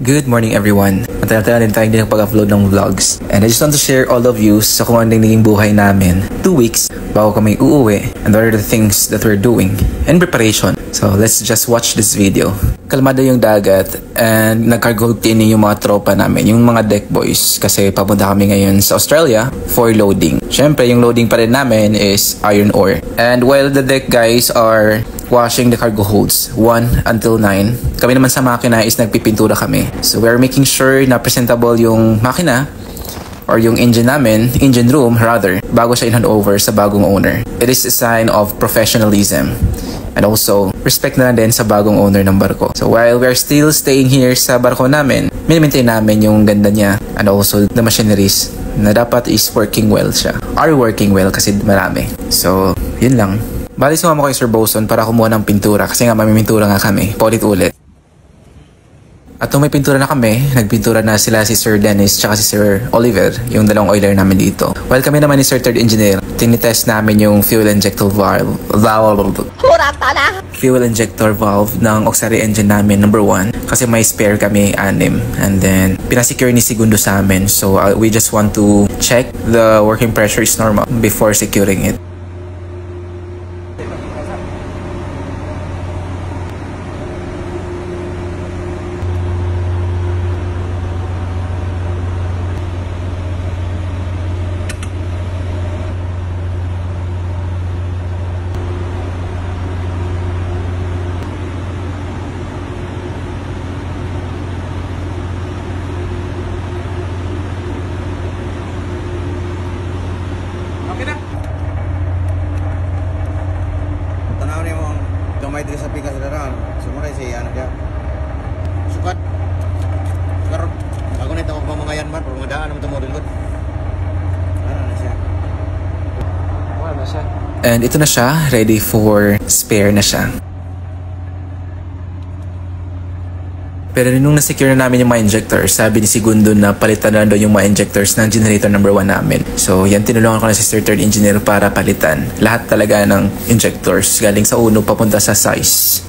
Good morning everyone. Matagal-tagal din tayo hindi pag-upload ng vlogs. And I just want to share all of you sa kung ano naging buhay namin 2 weeks bago kami uuwi and what are the things that we're doing in preparation. So let's just watch this video. Kalmado yung dagat and nag-cargo cleaning yung mga tropa namin, yung mga deck boys kasi papunta kami ngayon sa Australia for loading. Syempre yung loading pa rin namin is iron ore. And while the deck guys are washing the cargo holds 1 until 9. Kami naman sa makina is nagpipintura kami. So we are making sure na presentable yung makina or yung engine namin, engine room rather, bago siya in-hand over sa bagong owner. It is a sign of professionalism and also respect na din sa bagong owner ng barko. So while we are still staying here sa barko namin, minimaintain namin yung ganda niya and also the machineries na dapat is working well siya. Are working well kasi marami. So yun lang. Bali sumama ko kay Sir Boson para kumuha ng pintura kasi nga mamimpintura nga kami, paulit-ulit. At nung may pintura na kami, nagpintura na sila si Sir Dennis tsaka si Sir Oliver, yung dalawang oiler namin dito. While kami naman ni Sir Third Engineer, tinitest namin yung fuel injector valve ng auxiliary engine namin, number 1. Kasi may spare kami, 6. And then, pinasecure ni Segundo sa amin. So, we just want to check the working pressure is normal before securing it. Gamay diri sa pikas daran. Sumuray si anak dia. Sukat. Karon ako nito og pamangayan man pero madaan naman to mo dilot. Ano na siya? Wala na siya. And ito na siya, ready for spare na siya. Pero nung na-secure na namin yung mga injectors, sabi ni Segundo na palitan na daw yung mga injectors ng generator number 1 namin. So yan, tinulungan ko na si Sir Third Engineer para palitan. Lahat talaga ng injectors galing sa uno papunta sa size.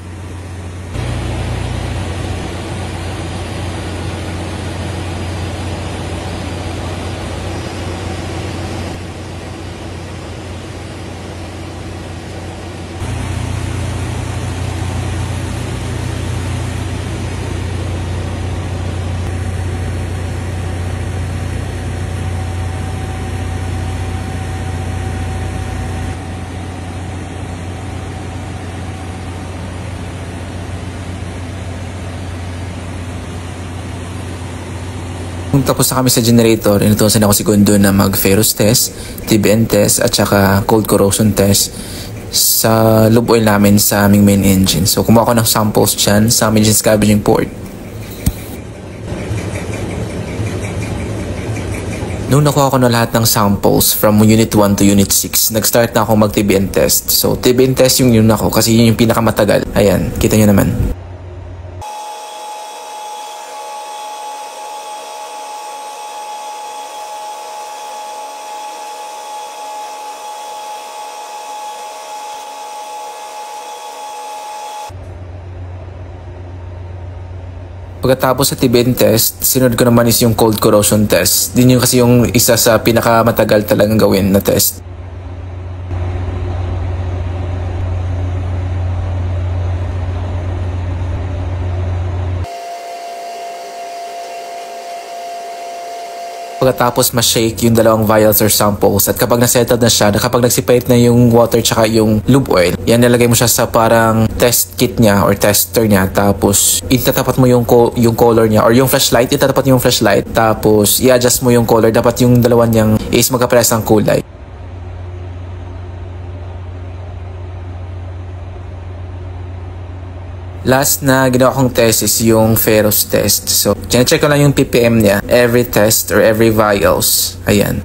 Kung tapos na kami sa generator, inutusan ako si Segundo na mag-ferrous test, TBN test, at saka cold corrosion test sa lube oil namin sa aming main engine. So kumuha ko ng samples dyan sa engine scavenging port. Nung nakuha ko na lahat ng samples from Unit 1 to Unit 6, nag-start na ako mag-TBN test. So TBN test yung yun ako kasi yun yung pinakamatagal. Ayan, kita nyo naman. Pagkatapos sa TBN test, sinunod ko naman is yung cold corrosion test. Din yung kasi yung isa sa pinakamatagal talagang gawin na test. Pagkatapos ma-shake yung dalawang vials or samples at kapag na-settled na siya, kapag nag-separate na yung water tsaka yung lube oil, yan nilagay mo siya sa parang test kit niya or tester niya, tapos itatapat mo yung color niya or yung flashlight, itatapat yung flashlight, tapos i-adjust mo yung color, dapat yung dalawa niyang is magkapares ang kulay. Last na ginawa kong test is yung ferrous test. So, check ko lang yung ppm niya every test or every vials. Ayan.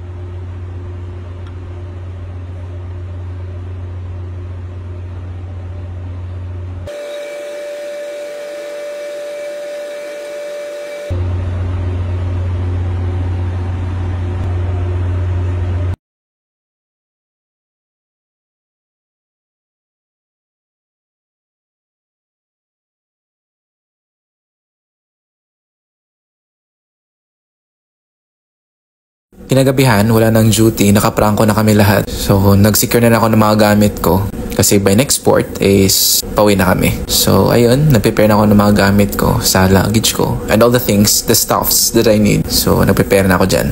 Kinagabihan, wala nang duty, nakaprangko na kami lahat. So, nag-secure na ako ng mga gamit ko. Kasi by next port is pauwi na kami. So, ayun, nag-prepare na ako ng mga gamit ko sa luggage ko. And all the things, the stuffs that I need. So, nag-prepare na ako dyan.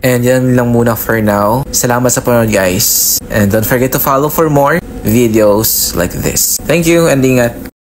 And yan lang muna for now. Salamat sa panonood guys. And don't forget to follow for more videos like this. Thank you and ingat!